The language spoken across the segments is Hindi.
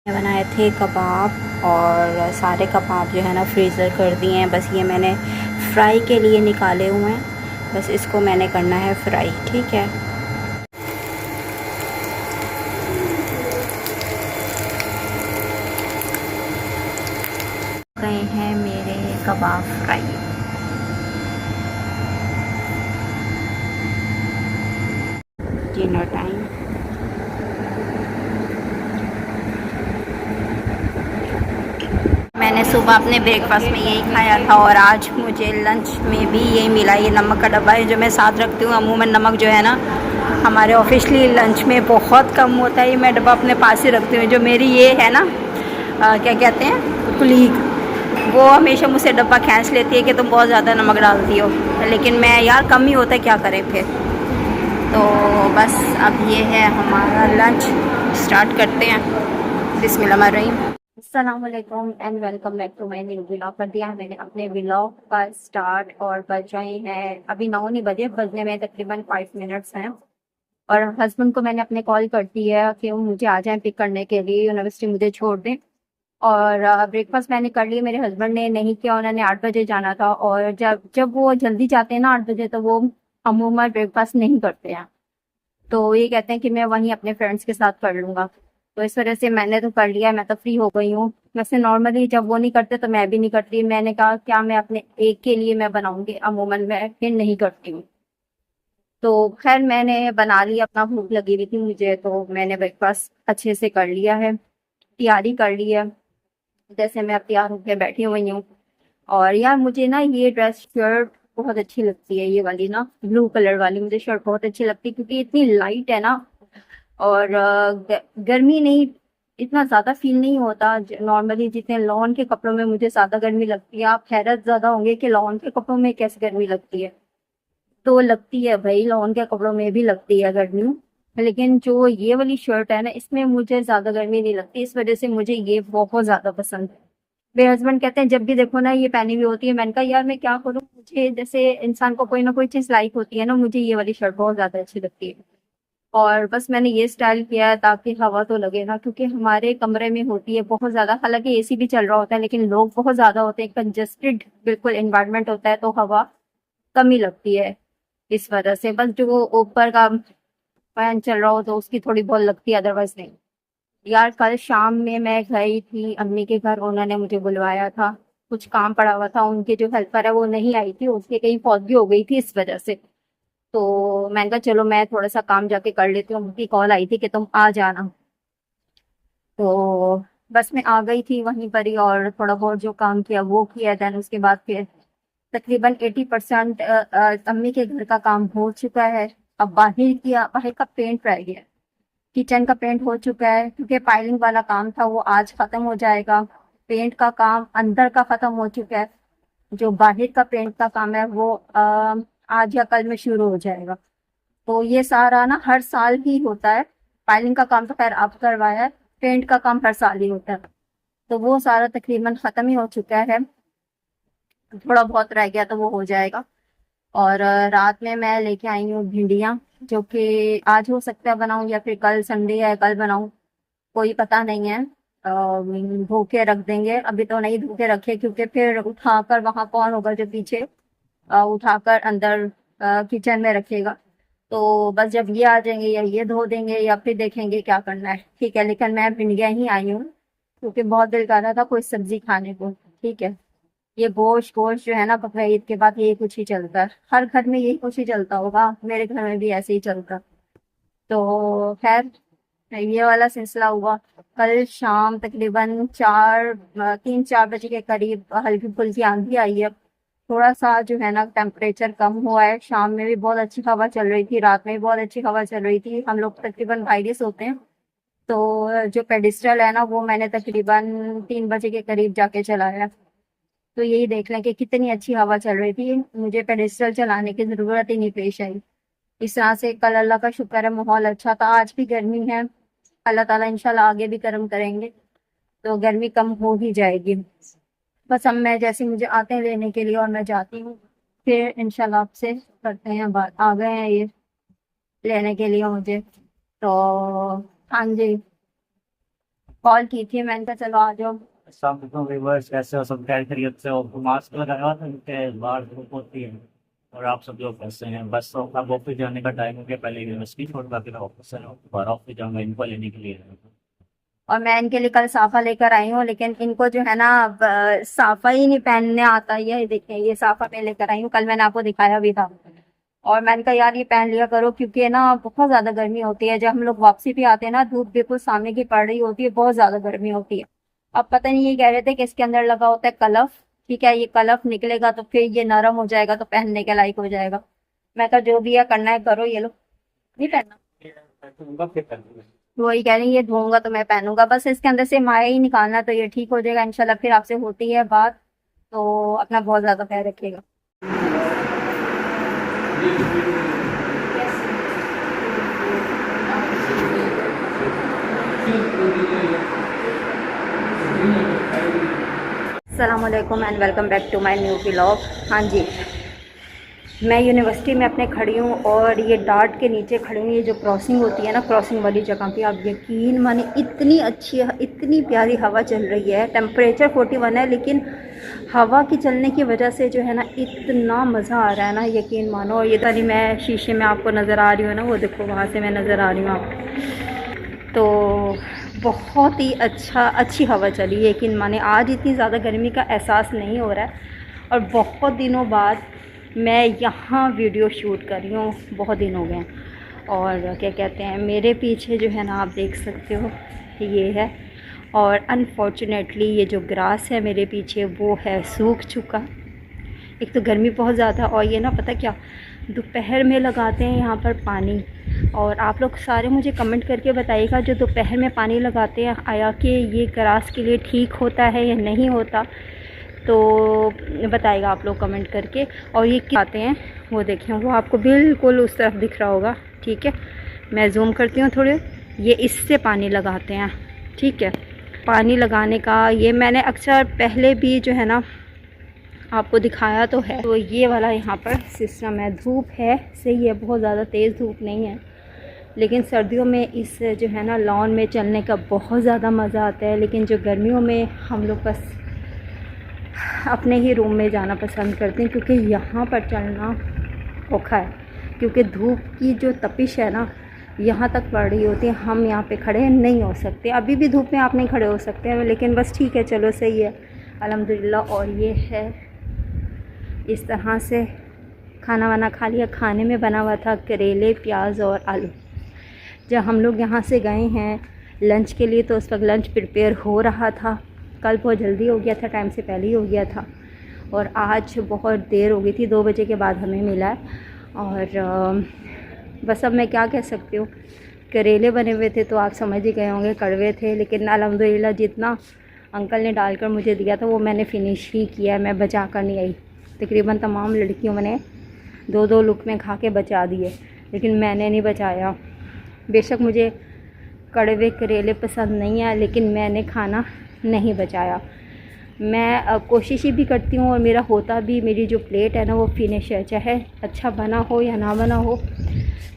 बनाए थे कबाब और सारे कबाब जो है ना फ्रीज़र कर दिए हैं। बस ये मैंने फ्राई के लिए निकाले हुए हैं। बस इसको मैंने करना है फ्राई, ठीक है। गए हैं मेरे कबाब फ्राई। Dinner time. मैंने सुबह अपने ब्रेकफास्ट में यही खाया था और आज मुझे लंच में भी यही मिला। ये नमक का डब्बा है जो मैं साथ रखती हूँ। अमूमन नमक जो है ना हमारे ऑफिशियली लंच में बहुत कम होता है। ये मैं डब्बा अपने पास ही रखती हूँ। जो मेरी ये है ना क्या कहते हैं कुलीग, वो हमेशा मुझसे डब्बा खींच लेती है कि तुम बहुत ज़्यादा नमक डालती हो, लेकिन मैं यार कम ही होता है, क्या करें फिर। तो बस अब ये है हमारा लंच, स्टार्ट करते हैं। बिस्मिल्लाहिर्रहमानिर्रहीम। अस्सलाम वालेकुम and welcome back to my new vlog. कर दिया है मैंने अपने व्लॉग का स्टार्ट और बज रहे हैं अभी 9 नहीं बजे, बजने में तकरीबन 5 मिनट्स हैं। और हस्बैंड को मैंने अपने कॉल कर दी है कि वो मुझे आ जाएं पिक करने के लिए, यूनिवर्सिटी मुझे छोड़ दें। और ब्रेकफास्ट मैंने कर लिया, मेरे हस्बैंड ने नहीं किया, उन्होंने 8 बजे जाना था। और जब जब वो जल्दी जाते हैं ना 8 बजे, तो वो अमूमन ब्रेकफास्ट नहीं करते हैं। तो ये कहते हैं कि मैं वहीं अपने फ्रेंड्स के साथ कर लूंगा। तो इस वजह से मैंने तो कर लिया, मैं तो फ्री हो गई हूँ। वैसे नॉर्मली जब वो नहीं करते तो मैं भी नहीं करती। मैंने कहा क्या मैं अपने एक के लिए मैं बनाऊंगी, अमूमन मैं फिर नहीं करती हूँ। तो खैर मैंने बना लिया, अपना भूख लगी हुई थी मुझे, तो मैंने ब्रेकफास्ट अच्छे से कर लिया है, तैयारी कर ली है। जैसे मैं अब तैयार होकर बैठी हुई हूँ। और यार मुझे ना ये ड्रेस शर्ट बहुत अच्छी लगती है, ये वाली ना ब्लू कलर वाली मुझे शर्ट बहुत अच्छी लगती है, क्योंकि इतनी लाइट है ना। और गर्मी नहीं, इतना ज्यादा फील नहीं होता नॉर्मली जितने लॉन के कपड़ों में मुझे ज्यादा गर्मी लगती है। आप हैरत ज्यादा होंगे कि लॉन के कपड़ों में कैसे गर्मी लगती है। तो लगती है भाई, लॉन के कपड़ों में भी लगती है गर्मी। लेकिन जो ये वाली शर्ट है ना, इसमें मुझे ज्यादा गर्मी नहीं लगती, इस वजह से मुझे ये बहुत ज्यादा पसंद है। मेरे हस्बैंड कहते हैं जब भी देखो ना ये पहनी हुई होती है। मैंने कहा यार मैं क्या करूँ, मुझे जैसे इंसान को कोई ना कोई चीज लाइक होती है ना, मुझे ये वाली शर्ट बहुत ज्यादा अच्छी लगती है। और बस मैंने ये स्टाइल किया है ताकि हवा तो लगे ना, क्योंकि हमारे कमरे में होती है बहुत ज्यादा, हालांकि एसी भी चल रहा होता है लेकिन लोग बहुत ज्यादा होते हैं, कंजेस्टेड बिल्कुल एनवायरनमेंट होता है, तो हवा कम ही लगती है। इस वजह से बस जो ऊपर का फैन चल रहा हो तो उसकी थोड़ी बहुत लगती है, अदरवाइज नहीं। यार कल शाम में मैं गई थी अम्मी के घर, उन्होंने मुझे बुलवाया था, कुछ काम पड़ा हुआ था। उनके जो हेल्पर है वो नहीं आई थी, उसके कहीं फौत भी हो गई थी इस वजह से। तो मैंने कहा चलो मैं थोड़ा सा काम जाके कर लेती हूँ, उनकी कॉल आई थी कि तुम आ जाना। तो बस मैं आ गई थी वहीं पर ही, और थोड़ा बहुत जो काम किया वो किया। देन उसके बाद फिर तकरीबन 80% अम्मी के घर का काम हो चुका है। अब बाहर का पेंट रह गया है। किचन का पेंट हो चुका है, क्योंकि पाइलिंग वाला काम था वो आज खत्म हो जाएगा। पेंट का काम अंदर का खत्म हो चुका है। जो बाहर का पेंट का काम है वो आज या कल में शुरू हो जाएगा। तो ये सारा ना हर साल ही होता है। पाइलिंग का काम तो खैर अब करवाया है, पेंट का काम हर साल ही होता है। तो वो सारा तकरीबन खत्म ही हो चुका है, थोड़ा बहुत रह गया तो वो हो जाएगा। और रात में मैं लेके आई हूँ भिंडियाँ, जो कि आज हो सकता है बनाऊं या फिर कल, संडे है कल बनाऊं, कोई पता नहीं है। धो के रख देंगे, अभी तो नहीं धो के रखे, क्योंकि फिर उठाकर वहां कौन होगा जो पीछे उठाकर अंदर किचन में रखेगा। तो बस जब ये आ जाएंगे या ये धो देंगे या फिर देखेंगे क्या करना है, ठीक है। लेकिन मैं भिंडियाँ ही आई हूँ क्योंकि बहुत दिल कर रहा था कोई सब्जी खाने को, ठीक है। ये गोश्त गोश्त जो है ना, बकरा ईद के बाद यही कुछ ही चलता है, हर घर में यही कुछ ही चलता होगा, मेरे घर में भी ऐसे ही चलता। तो खैर ये वाला सिलसिला हुआ। कल शाम तकरीबन 3-4 बजे के करीब हल्की फुल्की आंधी आई है। थोड़ा सा जो है ना टेम्परेचर कम हुआ है। शाम में भी बहुत अच्छी हवा चल रही थी, रात में भी बहुत अच्छी हवा चल रही थी। हम लोग तकरीबन 2:30 सोते हैं। तो जो पेडिस्टल है ना वो मैंने तकरीबन 3 बजे के करीब जाके चलाया। तो यही देख लें कि कितनी अच्छी हवा चल रही थी, मुझे पेडिस्टल चलाने की जरूरत ही नहीं पेश आई। इस तरह से कल अल्लाह का शुक्र है माहौल अच्छा था। आज भी गर्मी है, अल्लाह ताला इंशाल्लाह आगे भी करम करेंगे तो गर्मी कम हो ही जाएगी। बस अब मैं जैसे मुझे आते हैं लेने के लिए और मैं जाती हूँ, फिर इंशाल्लाह आपसे करते हैं बात। आ गए हैं ये लेने के लिए मुझे, तो हाँ जी। कॉल की थी, मैंने कहा चलो आ जाओ। व्यूवर्स, कैसे हो? सब खैरियत से हो? मास्क लगाया हुआ था क्योंकि बाहर धूप होती है। और आप सब लोग कैसे हैं? बस तो अब ऑफिस जाने का टाइम हो गया, पहले यूनिवर्सिटी छोड़ कर फिर ऑफिस से दोबारा ऑफिस जाऊँगा इनको लेने के लिए। और मैं इनके लिए कल साफा लेकर आई हूँ, लेकिन इनको जो है ना अब, साफा ही नहीं पहनने आता। ये देखिए, ये साफा मैं लेकर आई हूँ, कल मैंने आपको दिखाया भी था। और मैंने कहा यार ये पहन लिया करो, क्योंकि ना बहुत ज्यादा गर्मी होती है। जब हम लोग वापसी भी आते हैं ना, धूप बिल्कुल सामने की पड़ रही होती है, बहुत ज्यादा गर्मी होती है। अब पता नहीं, ये कह रहे थे कि इसके अंदर लगा होता है कलफ। ठीक है, ये कलफ निकलेगा तो फिर ये नरम हो जाएगा, तो पहनने के लायक हो जाएगा। मैं कहा जो भी है करना है करो, ये लो नहीं पहनना। वही कह रही है, ये धोऊंगा तो मैं पहनूंगा। बस इसके अंदर से माया ही निकालना, तो ये ठीक हो जाएगा इंशाल्लाह। फिर आपसे होती है बात, तो अपना बहुत ज्यादा ख्याल रखिएगा। अस्सलामुअलैकुम and welcome back to my new vlog. हाँ जी, मैं यूनिवर्सिटी में अपने खड़ी हूँ और ये डार्ट के नीचे खड़ी हूँ। ये जो क्रॉसिंग होती है ना, क्रॉसिंग वाली जगह पे, आप यकीन माने इतनी अच्छी, इतनी प्यारी हवा चल रही है। टेम्परेचर 41 है, लेकिन हवा की चलने की वजह से जो है ना इतना मज़ा आ रहा है ना, यकीन मानो। और ये तारी मैं शीशे में आपको नज़र आ रही हूँ ना, वो देखो वहाँ से मैं नज़र आ रही हूँ आपको। तो बहुत ही अच्छी हवा चली है, यकीन माने। आज इतनी ज़्यादा गर्मी का एहसास नहीं हो रहा है। और बहुत दिनों बाद मैं यहाँ वीडियो शूट कर रही हूँ, बहुत दिन हो गए हैं। और क्या कहते हैं, मेरे पीछे जो है ना आप देख सकते हो ये है। और अनफॉर्चुनेटली ये जो ग्रास है मेरे पीछे वो है सूख चुका। एक तो गर्मी बहुत ज़्यादा, और ये ना पता क्या, दोपहर में लगाते हैं यहाँ पर पानी। और आप लोग सारे मुझे कमेंट करके बताइएगा, जो दोपहर में पानी लगाते हैं आया कि ये ग्रास के लिए ठीक होता है या नहीं होता, तो बताइएगा आप लोग कमेंट करके। और ये क्या आते हैं वो देखें, वो आपको बिल्कुल उस तरफ दिख रहा होगा। ठीक है, मैं जूम करती हूँ थोड़े। ये इससे पानी लगाते हैं, ठीक है। पानी लगाने का ये मैंने अक्सर पहले भी जो है ना आपको दिखाया तो है। तो ये वाला यहाँ पर सिस्टम है। धूप है सही है, बहुत ज़्यादा तेज़ धूप नहीं है, लेकिन सर्दियों में इस जो है ना लॉन में चलने का बहुत ज़्यादा मज़ा आता है। लेकिन जो गर्मियों में हम लोग बस अपने ही रूम में जाना पसंद करते हैं, क्योंकि यहाँ पर चलना औखा है। क्योंकि धूप की जो तपिश है ना यहाँ तक पड़ रही होती है, हम यहाँ पे खड़े नहीं हो सकते। अभी भी धूप में आप नहीं खड़े हो सकते हैं, लेकिन बस ठीक है, चलो सही है, अल्हम्दुलिल्लाह। और ये है इस तरह से खाना वाना खा लिया। खाने में बना हुआ था करेले, प्याज और आलू। जब हम लोग यहाँ से गए हैं लंच के लिए, तो उस वक्त लंच प्रिपेयर हो रहा था। कल बहुत जल्दी हो गया था, टाइम से पहले ही हो गया था। और आज बहुत देर हो गई थी, 2 बजे के बाद हमें मिला है। और बस अब मैं क्या कह सकती हूँ, करेले बने हुए थे तो आप समझ ही गए होंगे, कड़वे थे। लेकिन अल्हम्दुलिल्लाह जितना अंकल ने डालकर मुझे दिया था वो मैंने फ़िनिश ही किया, मैं बचा कर नहीं आई। तकरीबन तमाम लड़कियों ने 2-2 लुक में खा के बचा दिए, लेकिन मैंने नहीं बचाया। बेशक मुझे कड़वे करेले पसंद नहीं है, लेकिन मैंने खाना नहीं बचाया। मैं कोशिश ही भी करती हूँ, और मेरा होता भी, मेरी जो प्लेट है ना वो फिनिश है। चाहे अच्छा बना हो या ना बना हो,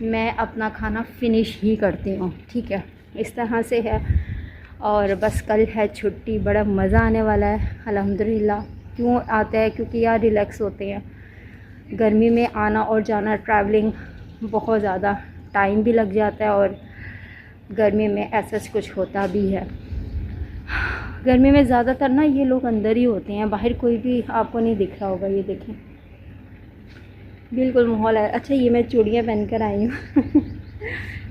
मैं अपना खाना फिनिश ही करती हूँ, ठीक है। इस तरह से है। और बस कल है छुट्टी, बड़ा मज़ा आने वाला है अल्हम्दुलिल्लाह। क्यों आता है? क्योंकि यार रिलैक्स होते हैं। गर्मी में आना और जाना, ट्रैवलिंग बहुत ज़्यादा टाइम भी लग जाता है, और गर्मी में ऐसा कुछ होता भी है। गर्मी में ज़्यादातर ना ये लोग अंदर ही होते हैं, बाहर कोई भी आपको नहीं दिख रहा होगा। ये देखें, बिल्कुल माहौल है। अच्छा, ये मैं चूड़ियाँ पहन कर आई हूँ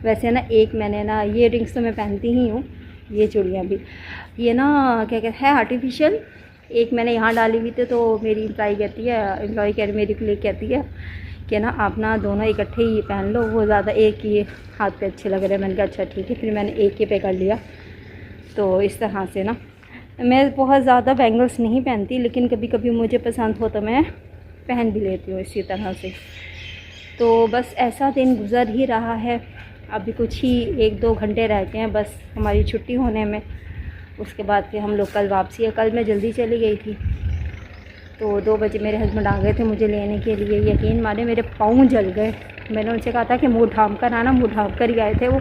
वैसे ना एक मैंने ना, ये रिंग्स तो मैं पहनती ही हूँ, ये चूड़ियाँ भी, ये ना क्या कहते हैं आर्टिफिशियल। एक मैंने यहाँ डाली हुई थी, तो मेरी एम्प्लॉय मेरी क्लिक कहती है कि ना आप ना दोनों इकट्ठे ही पहन लो, वो ज़्यादा एक ही हाथ पे अच्छे लग रहे हैं। मैंने कहा अच्छा ठीक है, फिर मैंने एक ही पे कर लिया। तो इस तरह से ना मैं बहुत ज़्यादा बैंगल्स नहीं पहनती, लेकिन कभी कभी मुझे पसंद हो तो मैं पहन भी लेती हूँ इसी तरह से। तो बस ऐसा दिन गुज़र ही रहा है। अभी कुछ ही 1-2 घंटे रहते हैं बस हमारी छुट्टी होने में। उसके बाद फिर हम लोग कल वापसी है। कल मैं जल्दी चली गई थी, तो 2 बजे मेरे हस्बैंड आ गए थे मुझे लेने के लिए। यकीन माने मेरे पाँव जल गए। मैंने उनसे कहा था कि मुँह ढाँप कर आना, मुँह ढाँप कर ही आए थे वो।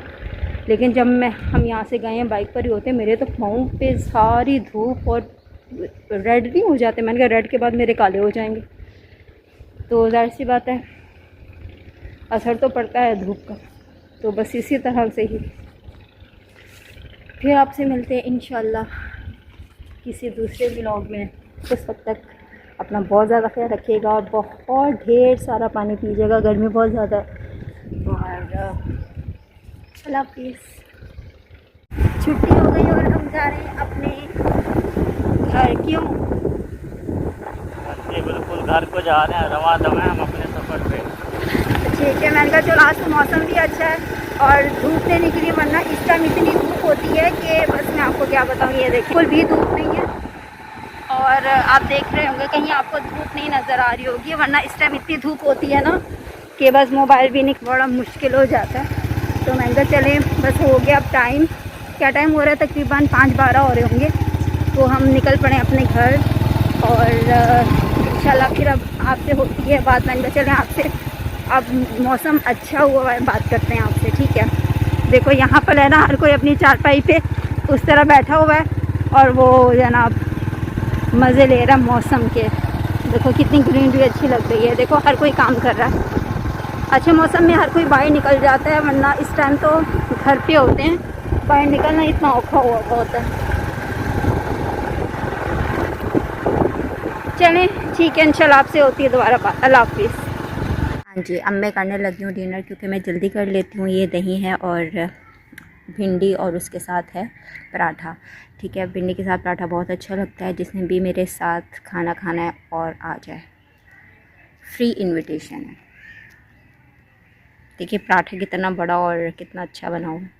लेकिन जब हम यहाँ से गए हैं बाइक पर ही होते, मेरे तो पाँव पे सारी धूप और रेड नहीं हो जाते। मैंने कहा रेड के बाद मेरे काले हो जाएंगे, तो ज़ाहिर सी बात है असर तो पड़ता है धूप का। तो बस इसी तरह से ही फिर आपसे मिलते हैं इंशाल्लाह किसी दूसरे व्लॉग में। उस वक्त तक अपना बहुत ज़्यादा ख्याल रखिएगा और बहुत ढेर सारा पानी पीजिएगा, गर्मी बहुत ज़्यादा है। और अल्लाह हाफिज़। छुट्टी हो गई और हम जा रहे हैं अपने घर। क्यों? जी बिल्कुल, घर को जा रहे हैं, रवा दवा हम अपने सफ़र पे। ठीक है, मैंने कहा चलो आज तो मौसम भी अच्छा है और धूप नहीं निकली, वरना इस टाइम इतनी धूप होती है कि बस मैं आपको क्या बताऊँ। ये देखिए बिल्कुल भी धूप नहीं है और आप देख रहे होंगे कहीं आपको धूप नहीं नज़र आ रही होगी, वरना इस टाइम इतनी धूप होती है ना कि बस मोबाइल भी नहीं, बड़ा मुश्किल हो जाता है। तो मैंने कहा चलें, बस हो गया अब टाइम। क्या टाइम हो रहा है? तकरीबन 5:12 हो रहे होंगे। तो हम निकल पड़े अपने घर और इंशाल्लाह फिर अब आपसे होती है बात। मैंने कहा चलें आपसे, अब मौसम अच्छा हुआ है, बात करते हैं आपसे, ठीक है। देखो यहाँ पर है ना हर कोई अपनी चारपाई पे उस तरह बैठा हुआ है और वो जनाब मज़े ले रहा है मौसम के। देखो कितनी ग्रीनरी अच्छी लग रही है, देखो हर कोई काम कर रहा है। अच्छे मौसम में हर कोई बाहर निकल जाता है, वरना इस टाइम तो घर पे होते हैं, बाहर निकलना इतना औखा हुआ होता है। चलें ठीक है, इंशाल्लाह आपसे होती है दोबारा बात। अल्लाह हाफिज़। हाँ जी, अब मैं करने लगी हूँ डिनर, क्योंकि मैं जल्दी कर लेती हूँ। ये दही है और भिंडी और उसके साथ है पराठा, ठीक है। भिंडी के साथ पराठा बहुत अच्छा लगता है। जिसने भी मेरे साथ खाना खाना है और आ जाए, फ्री इनविटेशन है। देखिए पराठा कितना बड़ा और कितना अच्छा बना हुआ है।